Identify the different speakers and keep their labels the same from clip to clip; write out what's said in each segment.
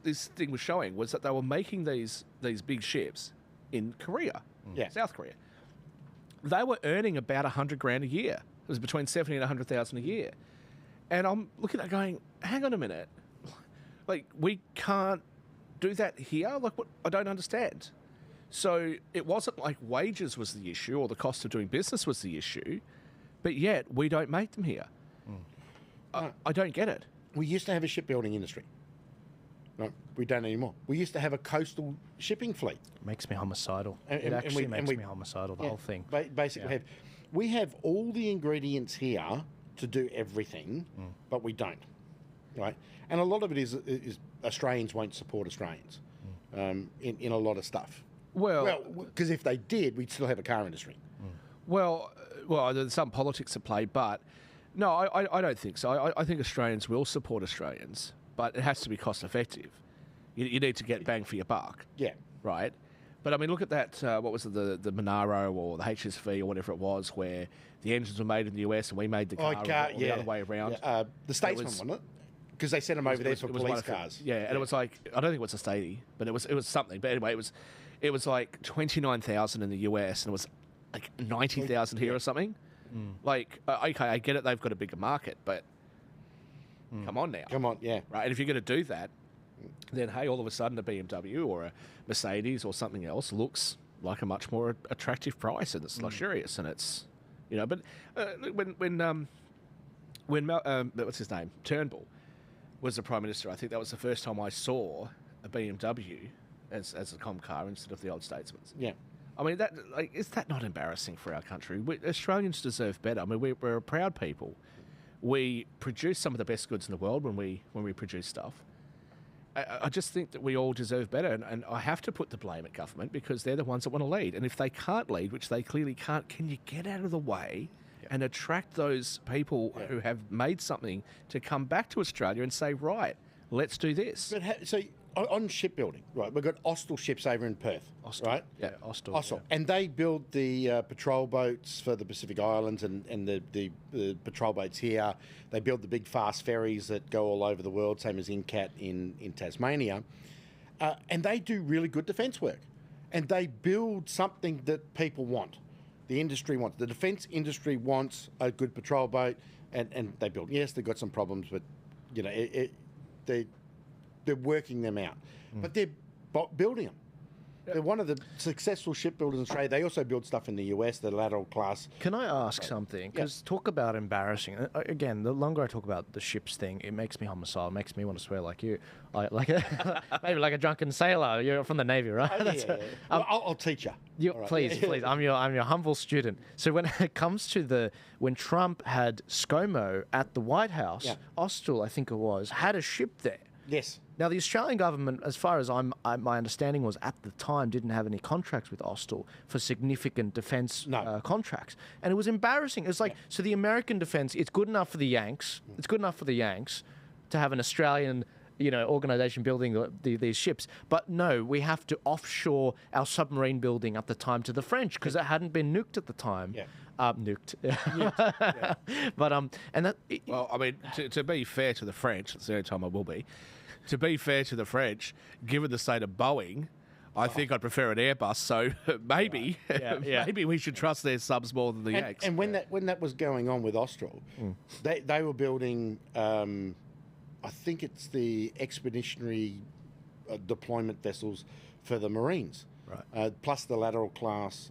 Speaker 1: this thing was showing was that they were making these big ships in Korea, South Korea. They were earning about $100,000 a year. It was between 70 and 100,000 a year. And I'm looking at it going, hang on a minute, like we can't do that here. Like, what? I don't understand. So it wasn't like wages was the issue or the cost of doing business was the issue, but yet we don't make them here. I don't get it.
Speaker 2: We used to have a shipbuilding industry. No, we don't anymore. We used to have a coastal shipping fleet.
Speaker 3: It makes me homicidal. It actually makes me homicidal, the whole thing.
Speaker 2: Basically, we have all the ingredients here to do everything, but we don't. Right? And a lot of it is Australians won't support Australians in a lot of stuff. Well, because if they did, we'd still have a car industry.
Speaker 1: Well, there's some politics at play, but no, I don't think so. I think Australians will support Australians, but it has to be cost effective. You need to get bang for your buck.
Speaker 2: Yeah.
Speaker 1: Right? But I mean, look at that, what was it, the Monaro or the HSV or whatever it was, where the engines were made in the US and we made the car or the other way around.
Speaker 2: Yeah. The Statesman, wasn't it? Because they sent them over there for police cars.
Speaker 1: Yeah, and it was like, I don't think it was a Statey, but it was something. But anyway, it was like 29,000 in the US and it was like 90,000 here or something. Like, okay, I get it, they've got a bigger market, but come on now.
Speaker 2: Come on, yeah.
Speaker 1: Right, and if you're going to do that, then, hey, all of a sudden a BMW or a Mercedes or something else looks like a much more attractive price and it's luxurious and it's, but when what's his name? Turnbull was the Prime Minister, I think that was the first time I saw a BMW as a com car instead of the old Statesman's.
Speaker 2: Yeah.
Speaker 1: I mean, is that not embarrassing for our country? Australians deserve better. I mean, we're a proud people. We produce some of the best goods in the world when we produce stuff. I just think that we all deserve better, and I have to put the blame at government because they're the ones that want to lead. And if they can't lead, which they clearly can't, can you get out of the way and attract those people who have made something to come back to Australia and say, right, let's do this?
Speaker 2: But so on shipbuilding, right, we've got Austal ships over in Perth, right?
Speaker 3: Yeah, Austal.
Speaker 2: Yeah. And they build the patrol boats for the Pacific Islands and the patrol boats here. They build the big fast ferries that go all over the world, same as Incat in Tasmania. And they do really good defence work. And they build something that people want. The industry wants. The defence industry wants a good patrol boat, and they build. Yes, they've got some problems, but, they're working them out. But they're building them. They're one of the successful shipbuilders in Australia. They also build stuff in the US, the lateral class.
Speaker 3: Can I ask something? Because talk about embarrassing. Again, the longer I talk about the ships thing, it makes me homicidal. It makes me want to swear like you. Maybe like a drunken sailor. You're from the Navy, right?
Speaker 2: I'll teach you.
Speaker 3: Right. Please. I'm your humble student. So when it comes to when Trump had ScoMo at the White House, Austal, I think it was, had a ship there.
Speaker 2: Yes.
Speaker 3: Now, the Australian government, as far as my understanding was, at the time, didn't have any contracts with Austal for significant defence contracts. And it was embarrassing. It's like, so the American defence, it's good enough for the Yanks. It's good enough for the Yanks to have an Australian, organisation building these ships. But no, we have to offshore our submarine building at the time to the French because it hadn't been nuked at the time.
Speaker 2: Yeah.
Speaker 3: Nuked. But, and that...
Speaker 1: Well, I mean, to be fair to the French, it's the only time I will be, to be fair to the French, given the state of Boeing, I think I'd prefer an Airbus. So maybe, maybe we should trust their subs more than the Yanks.
Speaker 2: And when that was going on with Austral, they were building, I think it's the expeditionary deployment vessels for the Marines,
Speaker 3: right?
Speaker 2: Plus the littoral class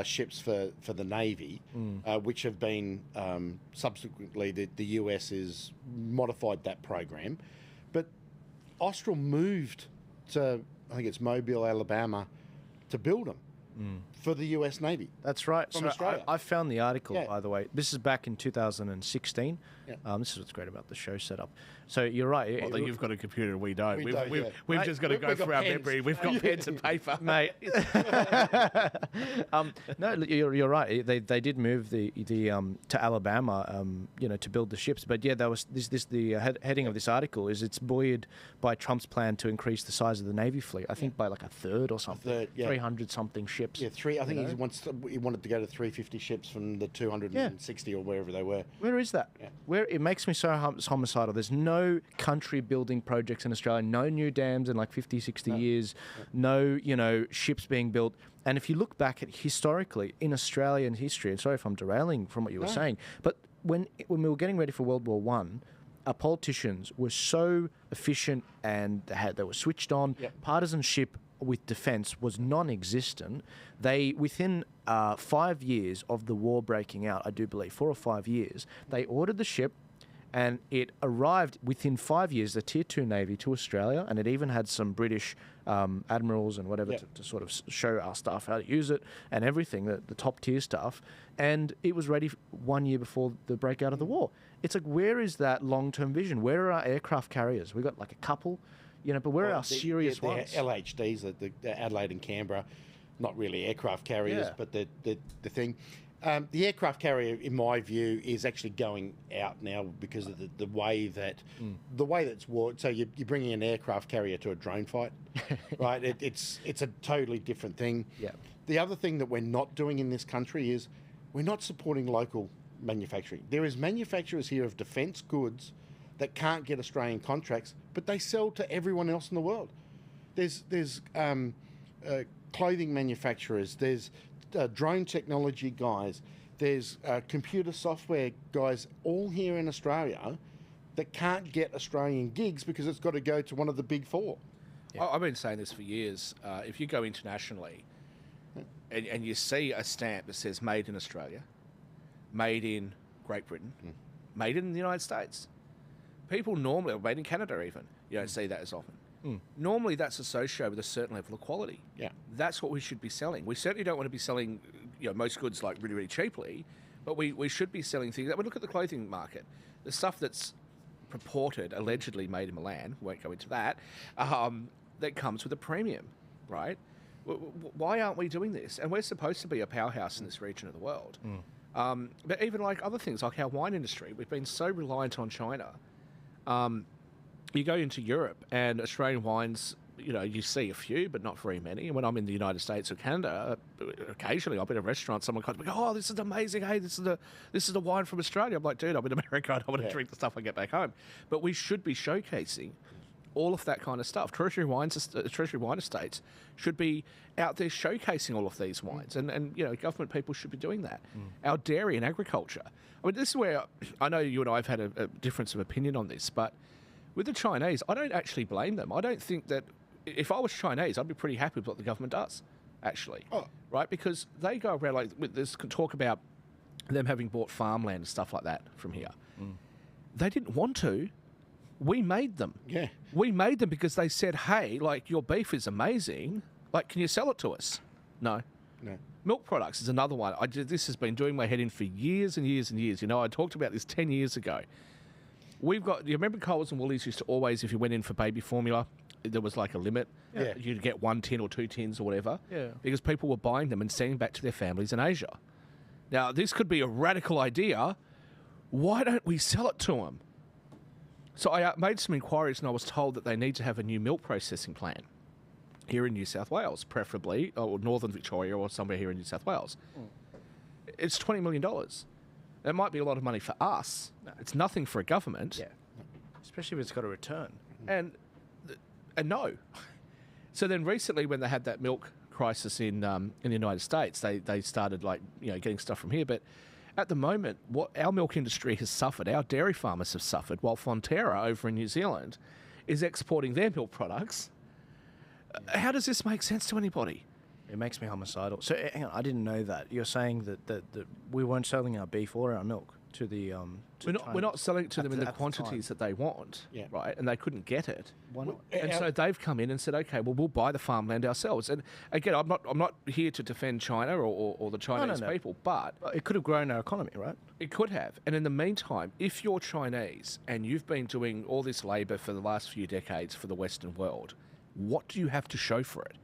Speaker 2: ships for the Navy, which have been subsequently the US has modified that program, but Austral moved to, I think it's Mobile, Alabama, to build them for the US Navy.
Speaker 3: That's right.
Speaker 2: From
Speaker 3: so
Speaker 2: Australia.
Speaker 3: I found the article, by the way. This is back in 2016. This is what's great about the show setup. So you're right.
Speaker 1: Well, you've got a computer, we don't. We've just got to go
Speaker 2: we've
Speaker 1: through our
Speaker 2: pens.
Speaker 1: memory. We've got pens and paper.
Speaker 3: Mate. No, you're right. They did move the to Alabama, to build the ships. But yeah, there was the heading of this article is it's buoyed by Trump's plan to increase the size of the Navy fleet. I think by like a third or something. 300 something ships.
Speaker 2: Yeah, I think he wanted to go to 350 ships from the 260 or wherever they were.
Speaker 3: Where is that?
Speaker 2: Yeah.
Speaker 3: where it makes me so homicidal. There's no country building projects in Australia, no new dams in like 50, 60 years, no, ships being built. And if you look back at historically in Australian history, and sorry if I'm derailing from what you were saying, but when we were getting ready for World War One, our politicians were so efficient and they were switched on. Partisanship with defence was non-existent. They, within 5 years of the war breaking out, I do believe 4 or 5 years, they ordered the ship, and it arrived within 5 years, the Tier 2 Navy, to Australia, and it even had some British admirals and whatever to sort of show our staff how to use it and everything, the top tier stuff, and it was ready 1 year before the breakout of the war. It's like, where is that long-term vision? Where are our aircraft carriers? We've got like a couple, but where are our serious ones?
Speaker 2: LHDs, the Adelaide and Canberra, not really aircraft carriers, but the thing. The aircraft carrier, in my view, is actually going out now because of the way that it's worked. So you're bringing an aircraft carrier to a drone fight, right? It's a totally different thing.
Speaker 3: Yeah.
Speaker 2: The other thing that we're not doing in this country is we're not supporting local manufacturing. There is manufacturers here of defence goods that can't get Australian contracts, but they sell to everyone else in the world. There's clothing manufacturers. There's drone technology guys, there's computer software guys, all here in Australia that can't get Australian gigs because it's got to go to one of the big four.
Speaker 1: I've been saying this for years. If you go internationally and you see a stamp that says made in Australia, made in Great Britain, made in the United States, people normally, or made in Canada even, you don't see that as often. Normally that's associated with a certain level of quality.
Speaker 2: Yeah.
Speaker 1: That's what we should be selling. We certainly don't want to be selling most goods like really, really cheaply, but we should be selling things. I mean, look at the clothing market. The stuff that's purported, allegedly made in Milan, we won't go into that, that comes with a premium, right? Why aren't we doing this? And we're supposed to be a powerhouse in this region of the world. But even like other things, like our wine industry, we've been so reliant on China. You go into Europe and Australian wines, you see a few, but not very many. And when I'm in the United States or Canada, occasionally I'll be at a restaurant, someone comes, "Oh, this is amazing! Hey, this is the wine from Australia." I'm like, "Dude, I'm in America. I don't want to drink the stuff I get back home." But we should be showcasing all of that kind of stuff. Treasury Wine Estates should be out there showcasing all of these wines, and government people should be doing that. Our dairy and agriculture. I mean, this is where I know you and I have had a difference of opinion on this, but with the Chinese, I don't actually blame them. I don't think that if I was Chinese, I'd be pretty happy with what the government does, actually. Right? Because they go around like with this talk about them having bought farmland and stuff like that from here. They didn't want to. We made them.
Speaker 2: Yeah.
Speaker 1: We made them because they said, "Hey, like your beef is amazing. Like, can you sell it to us?" No. Milk products is another one. This has been doing my head in for years and years and years. I talked about this 10 years ago. You remember Coles and Woolies used to always, if you went in for baby formula, there was like a limit.
Speaker 2: Yeah.
Speaker 1: You'd get 1 tin or 2 tins or whatever.
Speaker 3: Yeah.
Speaker 1: Because people were buying them and sending back to their families in Asia. Now, this could be a radical idea. Why don't we sell it to them? So I made some inquiries and I was told that they need to have a new milk processing plant here in New South Wales, preferably, or Northern Victoria or somewhere here in New South Wales. It's $20 million. It might be a lot of money for us. It's nothing for a government.
Speaker 3: Yeah. Especially if it's got a return.
Speaker 1: And no. So then recently when they had that milk crisis in the United States, they started getting stuff from here. But at the moment, what our milk industry has suffered, our dairy farmers have suffered, while Fonterra over in New Zealand is exporting their milk products. How does this make sense to anybody?
Speaker 3: It makes me homicidal. So hang on, I didn't know that. You're saying that we weren't selling our beef or our milk to the
Speaker 1: we're not selling it to them in the quantities that they want, right? And they couldn't get it.
Speaker 3: Why not?
Speaker 1: And so they've come in and said, "Okay, well, we'll buy the farmland ourselves." And again, I'm not here to defend China or the Chinese people, but
Speaker 3: it could have grown our economy, right?
Speaker 1: It could have. And in the meantime, if you're Chinese and you've been doing all this labour for the last few decades for the Western world, what do you have to show for it?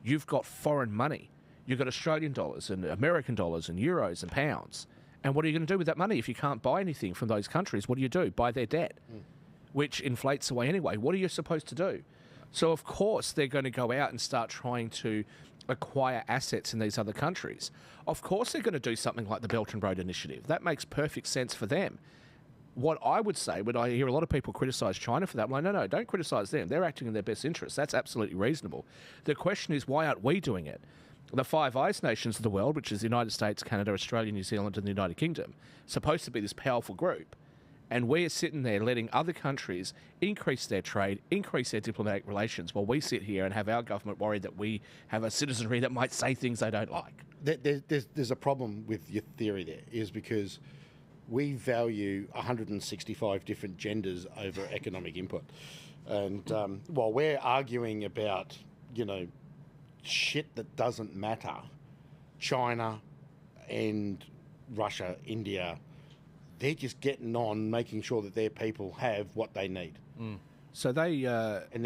Speaker 1: You've got foreign money. You've got Australian dollars and American dollars and euros and pounds. And what are you going to do with that money if you can't buy anything from those countries? What do? Buy their debt, which inflates away anyway. What are you supposed to do? So, of course, they're going to go out and start trying to acquire assets in these other countries. Of course, they're going to do something like the Belt and Road Initiative. That makes perfect sense for them. what I would say, when I hear a lot of people criticise China for that, I'm like, no, don't criticise them. They're acting in their best interests. That's absolutely reasonable. The question is, why aren't we doing it? The Five Eyes nations of the world, which is the United States, Canada, Australia, New Zealand, and the United Kingdom, supposed to be this powerful group. And we're sitting there letting other countries increase their trade, increase their diplomatic relations, while we sit here and have our government worried that we have a citizenry that might say things they don't like.
Speaker 2: There's a problem with your theory there, is because we value 165 different genders over economic input. And while we're arguing about, shit that doesn't matter, China and Russia, India, they're just getting on making sure that their people have what they need.
Speaker 1: So they...